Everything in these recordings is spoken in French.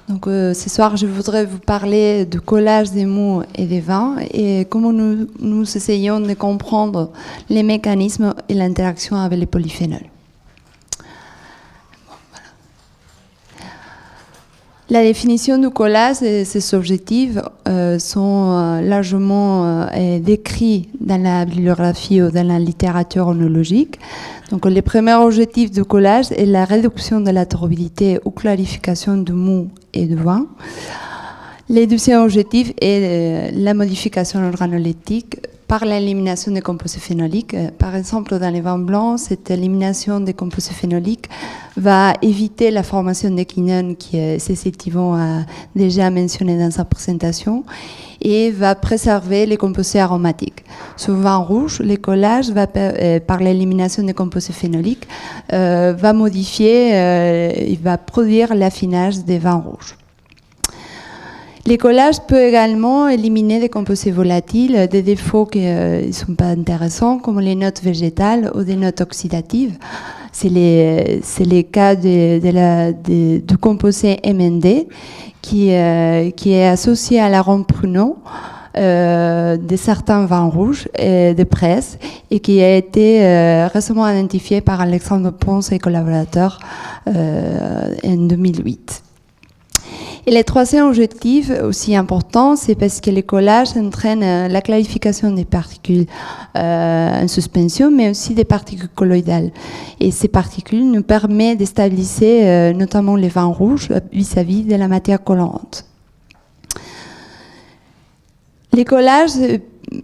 Donc, ce soir, je voudrais vous parler de collage des mots et des vins et comment nous essayons de comprendre les mécanismes et l'interaction avec les polyphénols. La définition du collage et ses objectifs sont largement décrits dans la bibliographie ou dans la littérature onologique. Donc, les premiers objectifs du collage est la réduction de la torridité ou clarification du mou et du vin. Le deuxième objectif est la modification organoleptique par l'élimination des composés phénoliques. Par exemple, dans les vins blancs, cette élimination des composés phénoliques va éviter la formation des quinones que Cécile Thivon a déjà mentionné dans sa présentation et va préserver les composés aromatiques. Sur le vin rouge, le collage par l'élimination des composés phénoliques va modifier, il va produire l'affinage des vins rouges. Le collage peut également éliminer des composés volatiles, des défauts qui ne sont pas intéressants, comme les notes végétales ou des notes oxydatives. C'est les cas du composé MND qui est associé à l'arôme pruneau de certains vins rouges de presse et qui a été récemment identifié par Alexandre Ponce et collaborateurs en 2008. Et le troisième objectif, aussi important, c'est parce que le collage entraîne la clarification des particules en suspension, mais aussi des particules colloïdales. Et ces particules nous permettent de stabiliser notamment les vins rouges vis-à-vis de la matière collante. Le collage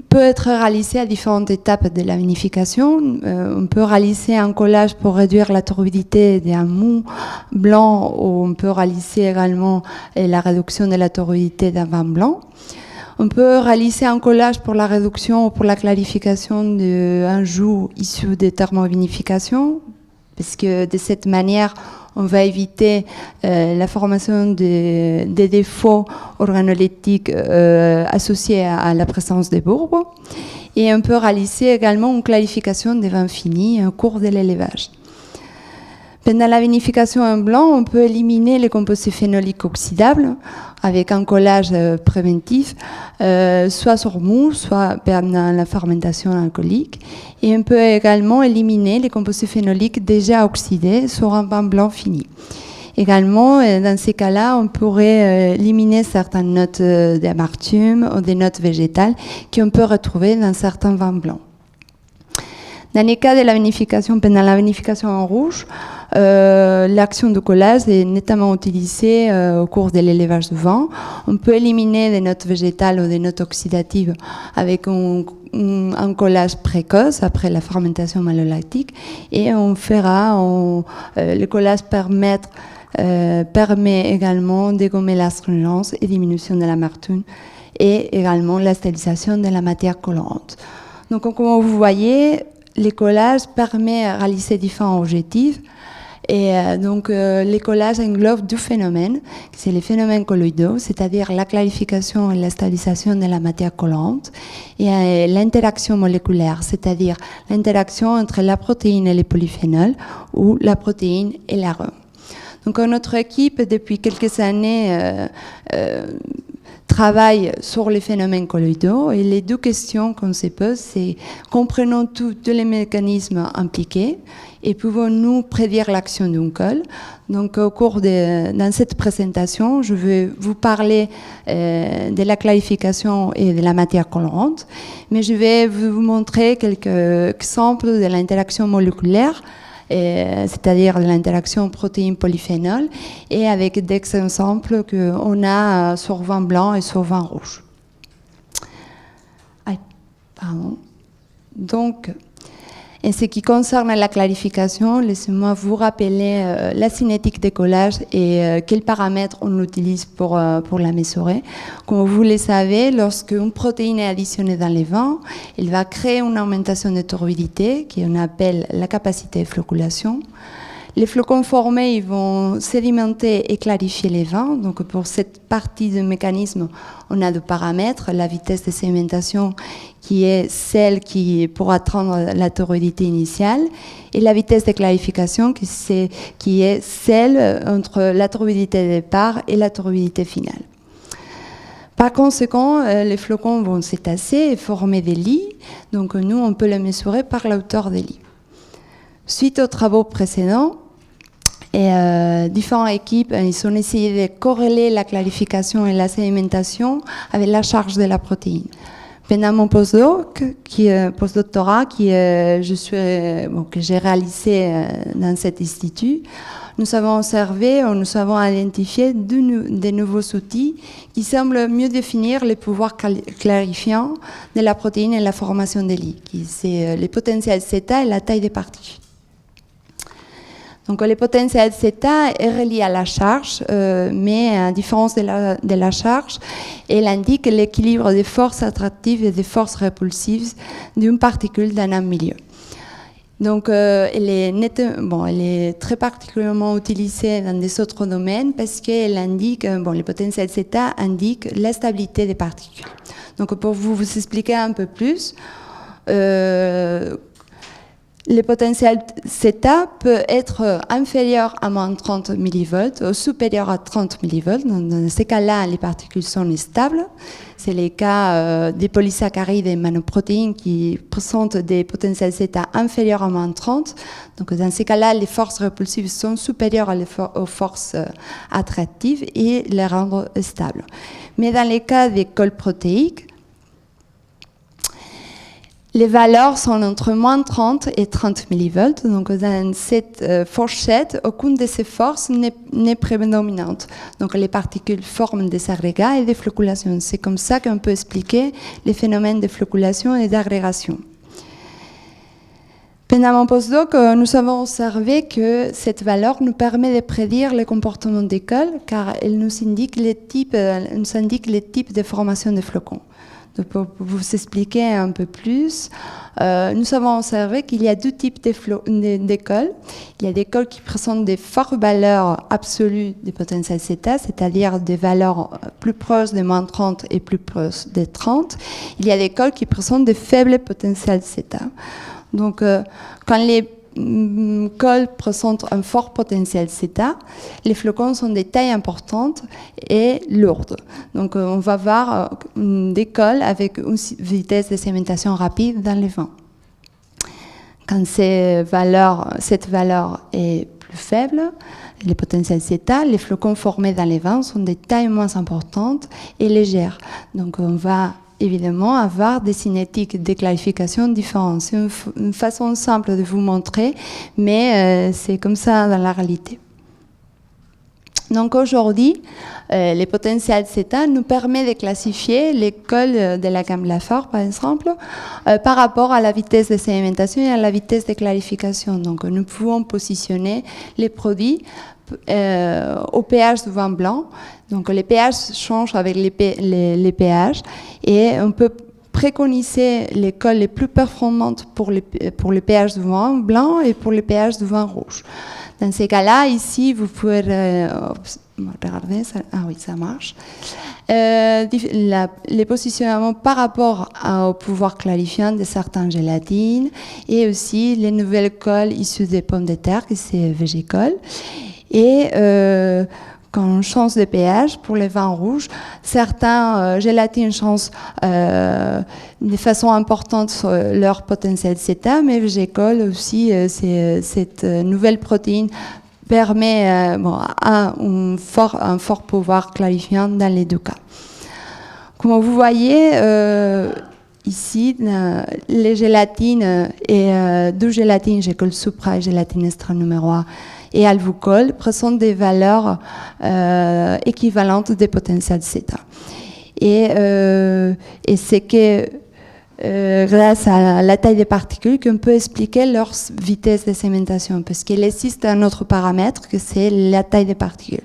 peut être réalisé à différentes étapes de la vinification. On peut réaliser un collage pour réduire la turbidité d'un mou blanc, ou on peut réaliser également la réduction de la turbidité d'un vin blanc. On peut réaliser un collage pour la réduction ou pour la clarification d'un jus issu de thermovinification, parce que de cette manière, on va éviter la formation des défauts organoleptiques associés à la présence des bourbes. Et on peut réaliser également une clarification des vins finis au cours de l'élevage. Pendant la vinification en blanc, on peut éliminer les composés phénoliques oxydables avec un collage préventif, soit sur mou, soit pendant la fermentation alcoolique. Et on peut également éliminer les composés phénoliques déjà oxydés sur un vin blanc fini. Également, dans ces cas-là, on pourrait éliminer certaines notes d'amertume ou des notes végétales qu'on peut retrouver dans certains vins blancs. Dans les cas de la vinification, pendant la vinification en rouge, l'action du collage est notamment utilisée au cours de l'élevage du vin. On peut éliminer des notes végétales ou des notes oxydatives avec un collage précoce après la fermentation malolactique, et le collage permet également de gommer l'astringence et diminution de l'amertume et également la stabilisation de la matière collante. Donc, comme vous voyez, le collage permet de réaliser différents objectifs. Et donc, le collage englobe deux phénomènes, c'est les phénomènes colloïdaux, c'est-à-dire la clarification et la stabilisation de la matière collante, et l'interaction moléculaire, c'est-à-dire l'interaction entre la protéine et les polyphénols, ou la protéine et l'arôme. Donc, notre équipe, depuis quelques années, travaille sur les phénomènes colloïdaux, et les deux questions qu'on se pose, c'est comprenons tous les mécanismes impliqués et pouvons-nous prédire l'action d'un col. Donc, dans cette présentation, je vais vous parler de la clarification et de la matière colorante, mais je vais vous montrer quelques exemples de l'interaction moléculaire, c'est-à-dire de l'interaction protéine-polyphénol, et avec des exemples qu'on a sur vin blanc et sur vin rouge. Donc, en ce qui concerne la clarification, laissez-moi vous rappeler la cinétique des collages et quels paramètres on utilise pour la mesurer. Comme vous le savez, lorsqu'une protéine est additionnée dans les vins, elle va créer une augmentation de turbidité qu'on appelle la capacité de flocculation. Les flocons formés, ils vont sédimenter et clarifier les vins. Donc pour cette partie du mécanisme, on a deux paramètres, la vitesse de sédimentation qui est celle qui pour atteindre la turbidité initiale et la vitesse de clarification qui est celle entre la turbidité de départ et la turbidité finale. Par conséquent, les flocons vont s'étasser et former des lits. Donc nous, on peut les mesurer par la hauteur des lits. Suite aux travaux précédents, différentes équipes ils ont essayé de corréler la clarification et la sédimentation avec la charge de la protéine. Pendant mon postdoctorat que j'ai réalisé dans cet institut, nous avons observé, nous avons identifié des nouveaux outils qui semblent mieux définir les pouvoirs clarifiants de la protéine et la formation des lits, qui c'est les potentiels zeta et la taille des particules. Donc, le potentiel zeta est relié à la charge, mais à différence de la charge, elle indique l'équilibre des forces attractives et des forces répulsives d'une particule dans un milieu. Donc, elle est très particulièrement utilisée dans des autres domaines parce qu'elle indique, le potentiel zeta indique la stabilité des particules. Donc, pour vous expliquer un peu plus, le potentiel zeta peut être inférieur à moins 30 mV ou supérieur à 30 mV. Dans ces cas-là, les particules sont stables. C'est le cas des polysaccharides et monoprotéines qui présentent des potentiels zeta inférieurs à moins 30. Donc, dans ces cas-là, les forces répulsives sont supérieures aux forces attractives et les rendent stables. Mais dans les cas des cols protéiques, les valeurs sont entre moins 30 et 30 mV. Donc, dans cette fourchette, aucune de ces forces n'est prédominante. Donc, les particules forment des agrégats et des flocculations. C'est comme ça qu'on peut expliquer les phénomènes de flocculation et d'agrégation. Pendant mon postdoc, nous avons observé que cette valeur nous permet de prédire le comportement des cols, car elle nous indique les types de formation des flocons. Donc, pour vous expliquer un peu plus, nous avons observé qu'il y a deux types d'écoles. Il y a des cols qui présentent des fortes valeurs absolues du potentiel zeta, c'est-à-dire des valeurs plus proches de moins 30 et plus proches de 30. Il y a des cols qui présentent des faibles potentiels zeta. Donc, quand les cols présentent un fort potentiel zeta, les flocons sont de taille importante et lourdes. Donc, on va voir des cols avec une vitesse de sédimentation rapide dans les vins. Quand cette valeur est plus faible, les potentiels zeta, les flocons formés dans les vins sont de taille moins importante et légères. Donc, on va évidemment avoir des cinétiques de clarification différentes. C'est une façon simple de vous montrer, mais c'est comme ça dans la réalité. Donc aujourd'hui, les potentiels zeta nous permettent de classifier les cols de la gamme Lafar, par exemple, par rapport à la vitesse de sédimentation et à la vitesse de clarification. Donc nous pouvons positionner les produits au pH du vin blanc. Donc les pH changent avec les pH et on peut préconiser les cols les plus performantes pour les pH du vin blanc et pour les pH du vin rouge. Dans ces cas-là, ici, vous pouvez regarder, ça marche. Les positionnements par rapport au pouvoir clarifiant de certaines gélatines et aussi les nouvelles cols issues des pommes de terre, qui c'est végécol. Et quand on change de pH pour les vins rouges, certains gélatines changent de façon importante leur potentiel zeta, mais végécol aussi, cette nouvelle protéine permet un fort pouvoir clarifiant dans les deux cas. Comme vous voyez, ici, les gélatines et deux gélatines, gélatine supra et gélatine extra numéro 1, et alvucol présentent des valeurs équivalentes des potentiels zeta. Et c'est que grâce à la taille des particules qu'on peut expliquer leur vitesse de segmentation, parce qu'il existe un autre paramètre que c'est la taille des particules.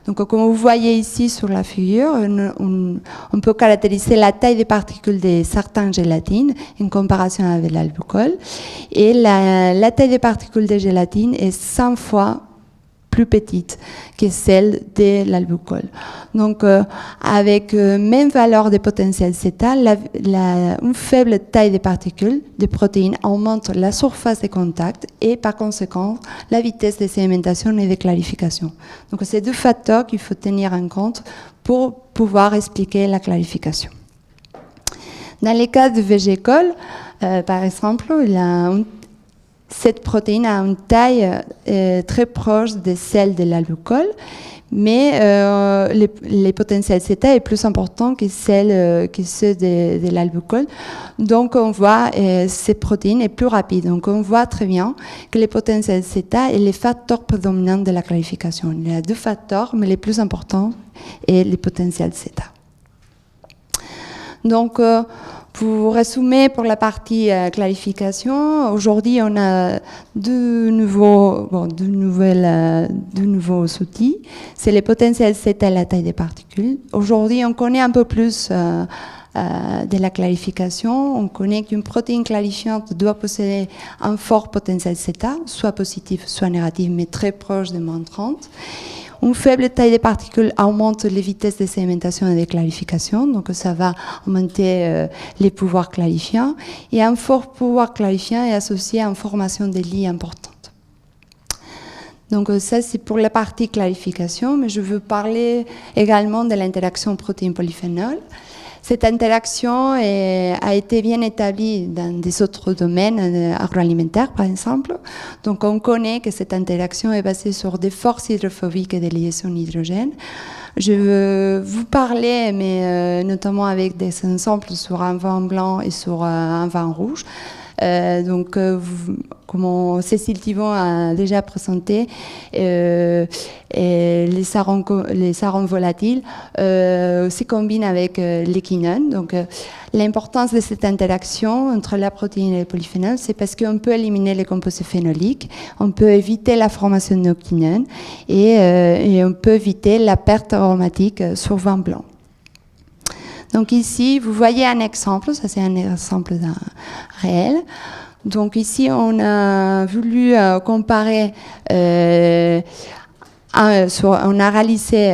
Donc, comme vous voyez ici sur la figure, on peut caractériser la taille des particules de certaines gélatines en comparaison avec l'albucol. Et la taille des particules de gélatine est 100 fois plus petite que celle de l'albucol. Donc, avec même valeur de potentiel zeta, une faible taille des particules de protéines augmente la surface de contact et par conséquent la vitesse de sédimentation et de clarification. Donc, c'est deux facteurs qu'il faut tenir en compte pour pouvoir expliquer la clarification. Dans les cas de végécol, par exemple, cette protéine a une taille très proche de celle de l'albucol, mais les potentiels zeta est plus important que ceux de l'albucol. Donc on voit cette protéine est plus rapide. Donc on voit très bien que les potentiels zeta est le facteur prédominant de la clarification. Il y a deux facteurs, mais les plus importants est les potentiels zeta. Donc pour résumer, pour la partie clarification, aujourd'hui on a deux nouveaux outils. C'est les potentiels zeta et la taille des particules. Aujourd'hui, on connaît un peu plus de la clarification. On connaît qu'une protéine clarifiante doit posséder un fort potentiel zeta, soit positif, soit négatif, mais très proche de moins 30. Une faible taille des particules augmente les vitesses de sédimentation et de clarification, donc ça va augmenter les pouvoirs clarifiants. Et un fort pouvoir clarifiant est associé à une formation de lits importante. Donc ça, c'est pour la partie clarification, mais je veux parler également de l'interaction protéine-polyphénol. Cette interaction a été bien établie dans des autres domaines agroalimentaires, par exemple. Donc, on connaît que cette interaction est basée sur des forces hydrophobiques et des liaisons hydrogène. Je veux vous parler, mais notamment avec des exemples sur un vin blanc et sur un vin rouge. Comme Cécile Thivon a déjà présenté, les sarons volatiles se combinent avec les quinones. Donc, l'importance de cette interaction entre la protéine et le polyphénol, c'est parce qu'on peut éliminer les composés phénoliques, on peut éviter la formation de quinones et on peut éviter la perte aromatique sur vin blanc. Donc ici, vous voyez un exemple, ça c'est un exemple réel. Donc ici, on a voulu comparer, on a réalisé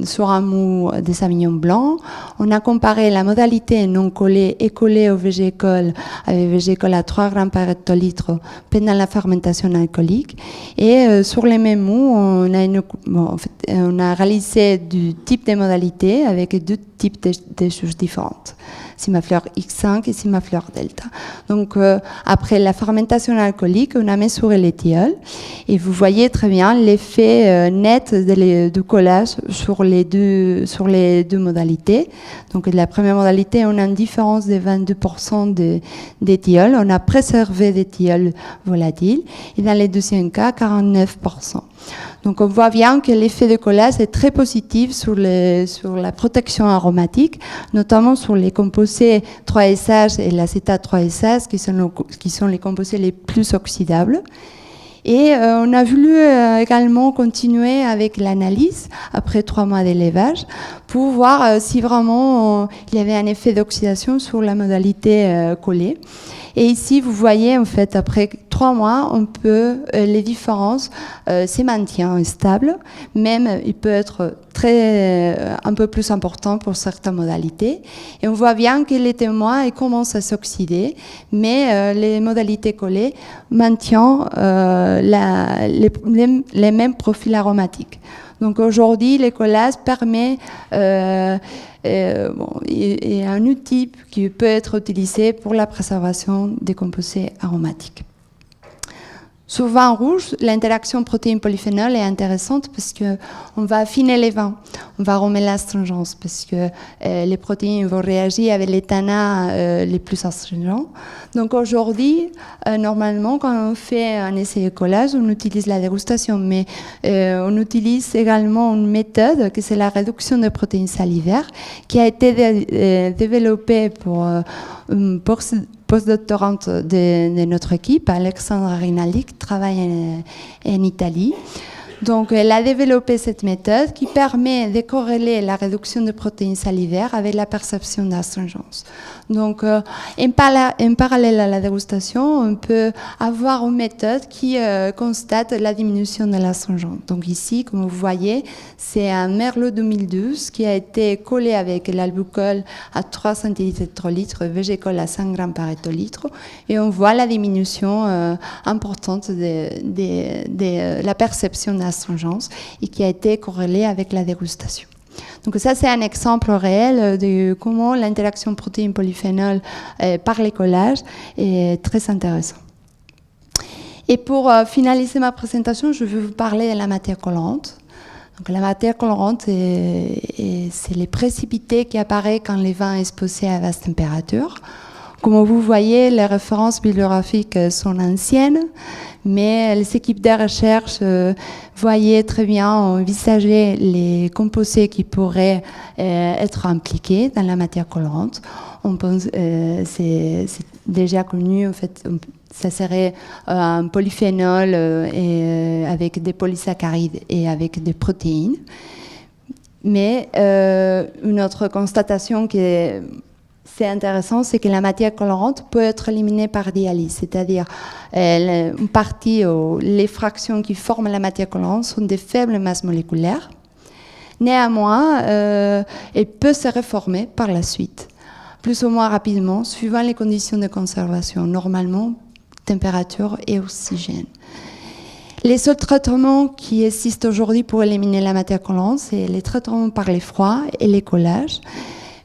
sur un mou des savignons blancs, on a comparé la modalité non collée et collée au végécol avec végécol à 3 grammes par hectolitre pendant la fermentation alcoolique. Et sur les mêmes mous, on a réalisé du type de modalité avec deux types de choses différentes. Simafleur X5 et Simafleur Delta. Donc, après la fermentation alcoolique, on a mesuré l'éthiol et vous voyez très bien l'effet net du collage sur les deux modalités. Donc, la première modalité, on a une différence de 22% d'éthiol. On a préservé d'éthiol volatile et dans les deuxièmes cas, 49%. Donc on voit bien que l'effet de collage est très positif sur la protection aromatique, notamment sur les composés 3-SH et l'acétate 3-SH qui sont les composés les plus oxydables. Et on a voulu également continuer avec l'analyse après 3 mois d'élevage pour voir si vraiment il y avait un effet d'oxydation sur la modalité collée. Et ici, vous voyez, en fait, après 3 mois, les différences se maintiennent stables. Même, il peut être un peu plus important pour certaines modalités. Et on voit bien que les témoins commencent à s'oxyder, mais les modalités collées maintiennent les mêmes profils aromatiques. Donc aujourd'hui, le collage permet est un outil qui peut être utilisé pour la préservation des composés aromatiques. Sur vin rouge, l'interaction protéine-polyphénol est intéressante parce qu'on va affiner les vins, on va remettre l'astringence parce que les protéines vont réagir avec les tanins les plus astringents. Donc aujourd'hui, normalement, quand on fait un essai de collage, on utilise la dégustation, mais on utilise également une méthode que c'est la réduction de protéines salivaires qui a été développée pour postdoctorante de notre équipe, Alexandra Rinaldi, qui travaille en Italie. Donc, elle a développé cette méthode qui permet de corréler la réduction de protéines salivaires avec la perception d'astringence. Donc, en parallèle à la dégustation, on peut avoir une méthode qui constate la diminution de l'astringence. Donc ici, comme vous voyez, c'est un Merlot 2012 qui a été collé avec l'albucol à 3 centilitres, végécol à 5 grammes par hectolitre, et on voit la diminution importante de la perception d'astringence et qui a été corrélée avec la dégustation. Donc ça, c'est un exemple réel de comment l'interaction protéine-polyphénol par les collages est très intéressant. Et pour finaliser ma présentation, je vais vous parler de la matière colorante. Donc la matière colorante, c'est les précipités qui apparaissent quand les vins sont exposés à basse température. Comme vous voyez, les références bibliographiques sont anciennes, mais les équipes de recherche voyaient très bien, envisager les composés qui pourraient être impliqués dans la matière colorante. On pense, c'est déjà connu, en fait, ça serait un polyphénol avec des polysaccharides et avec des protéines. Mais une autre constatation qui est c'est intéressant, c'est que la matière colorante peut être éliminée par dialyse, c'est-à-dire une partie ou les fractions qui forment la matière colorante sont des faibles masses moléculaires. Néanmoins, elle peut se reformer par la suite, plus ou moins rapidement, suivant les conditions de conservation, normalement température et oxygène. Les autres traitements qui existent aujourd'hui pour éliminer la matière colorante, c'est les traitements par les froids et les collages,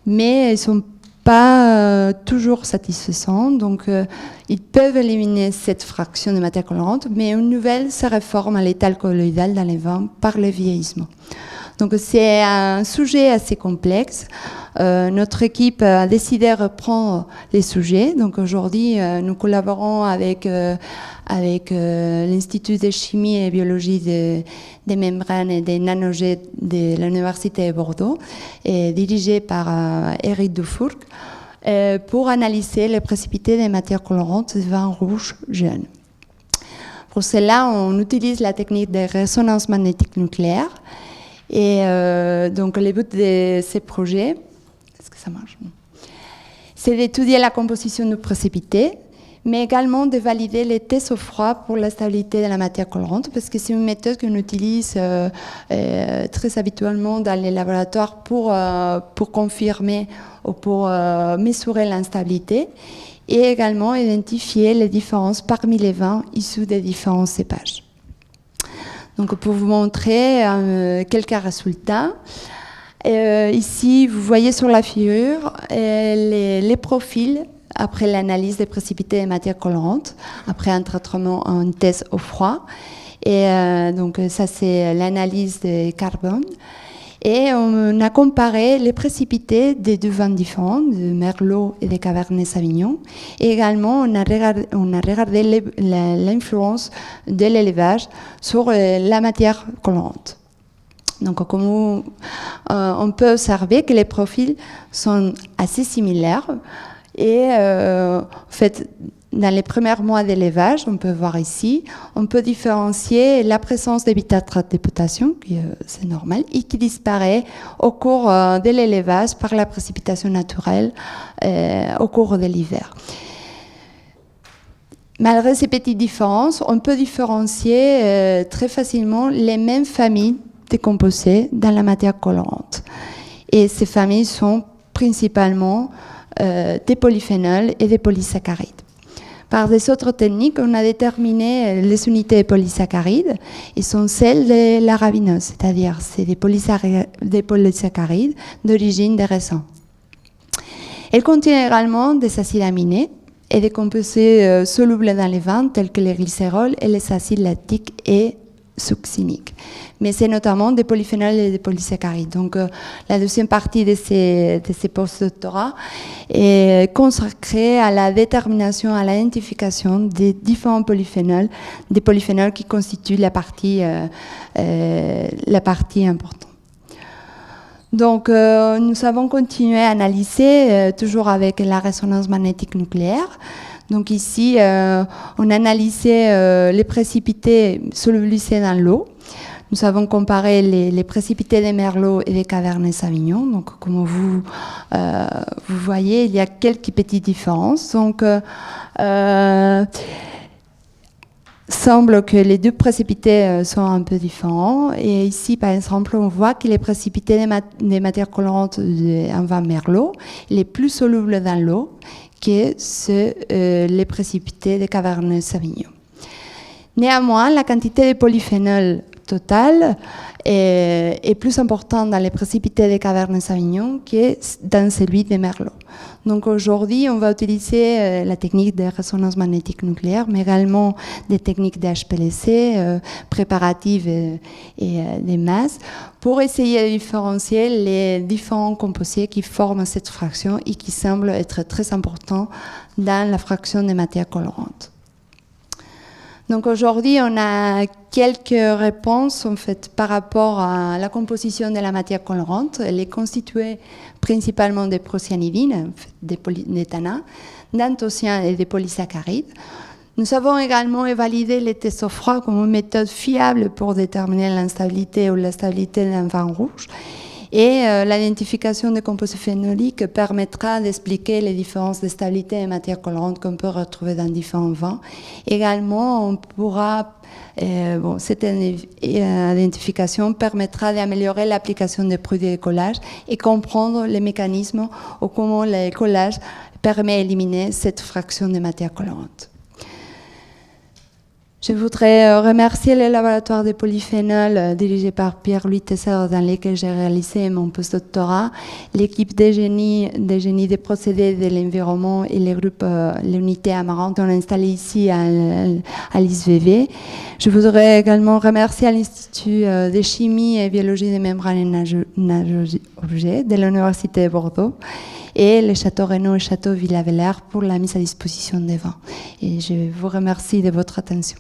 mais ils sont pas toujours satisfaisants, donc ils peuvent éliminer cette fraction de matière colorante, mais une nouvelle se reforme à l'état colloïdal dans les vins par le vieillissement. Donc c'est un sujet assez complexe. Notre équipe a décidé de reprendre les sujets. Donc aujourd'hui, nous collaborons avec l'Institut de chimie et biologie des membranes et des nanojets de l'Université de Bordeaux, et dirigé par Eric Dufourc, pour analyser les précipités des matières colorantes des vins rouges jeunes. Pour cela, on utilise la technique de résonance magnétique nucléaire. Et donc, le but de ces projets, est-ce que ça marche? C'est d'étudier la composition du précipité, mais également de valider les tests au froid pour la stabilité de la matière colorante, parce que c'est une méthode qu'on utilise très habituellement dans les laboratoires pour confirmer ou pour mesurer l'instabilité, et également identifier les différences parmi les vins issus des différents cépages. Donc, pour vous montrer quelques résultats, ici, vous voyez sur la figure les profils après l'analyse des précipités et matières colorantes, après un traitement en test au froid. Et donc, ça, c'est l'analyse des carbones. Et on a comparé les précipités des deux vins différents, de Merlot et de Cabernet Sauvignon. Et également, on a regardé l'influence de l'élevage sur la matière colorante. Donc, comme on peut observer que les profils sont assez similaires. Et en fait, dans les premiers mois d'élevage, on peut voir ici, on peut différencier la présence d'évitatrate de potassium, qui c'est normal, et qui disparaît au cours de l'élevage par la précipitation naturelle au cours de l'hiver. Malgré ces petites différences, on peut différencier très facilement les mêmes familles de composés dans la matière colorante. Et ces familles sont principalement des polyphénols et des polysaccharides. Par des autres techniques, on a déterminé les unités de polysaccharides, et sont celles de l'arabinose, c'est-à-dire c'est des polysaccharides d'origine des raisins. Elles contiennent également des acides aminés, et des composés solubles dans les vins tels que les glycérols et les acides lactiques et succiniques. Mais c'est notamment des polyphénols et des polysaccharides. Donc la deuxième partie de ces post-doctorats est consacrée à la détermination, à l'identification des différents polyphénols, des polyphénols qui constituent la partie importante. Donc, nous avons continué à analyser, toujours avec la résonance magnétique nucléaire. Donc ici, on analysait les précipités solubilisés dans l'eau. Nous avons comparé les précipités des merlots et des cabernet sauvignon. Donc, comme vous voyez, il y a quelques petites différences. Donc, semble que les deux précipités sont un peu différents. Et ici, par exemple, on voit que les précipités des matières colorantes d'un vin merlot les plus solubles dans l'eau que les précipités des cabernet sauvignon. Néanmoins, la quantité de polyphénol totale est plus importante dans les précipités des cabernet sauvignon que dans celui des merlots. Donc aujourd'hui, on va utiliser la technique de résonance magnétique nucléaire, mais également des techniques de HPLC préparatives et des masses pour essayer de différencier les différents composés qui forment cette fraction et qui semblent être très importants dans la fraction des matières colorantes. Donc aujourd'hui, on a quelques réponses en fait par rapport à la composition de la matière colorante. Elle est constituée principalement de procyanidines, des tannins, d'anthocyans et des polysaccharides. Nous avons également validé les tests au froid comme une méthode fiable pour déterminer l'instabilité ou la stabilité d'un vin rouge. Et l'identification des composés phénoliques permettra d'expliquer les différences de stabilité des matières colorantes qu'on peut retrouver dans différents vins. Également, on pourra, cette identification permettra d'améliorer l'application des produits de collage et comprendre les mécanismes ou comment le collage permet d'éliminer cette fraction de matières colorantes. Je voudrais remercier le laboratoire des polyphénols dirigé par Pierre-Louis Tesser dans lequel j'ai réalisé mon postdoctorat, l'équipe des génies des procédés de l'environnement et les groupes, l'unité Amarante qu'on a installé ici à l'ISVV. Je voudrais également remercier l'Institut de chimie et biologie des membranes et nano-objets de l'Université de Bordeaux et le Château Renaud et Château Villa-Velard pour la mise à disposition des vins. Et je vous remercie de votre attention.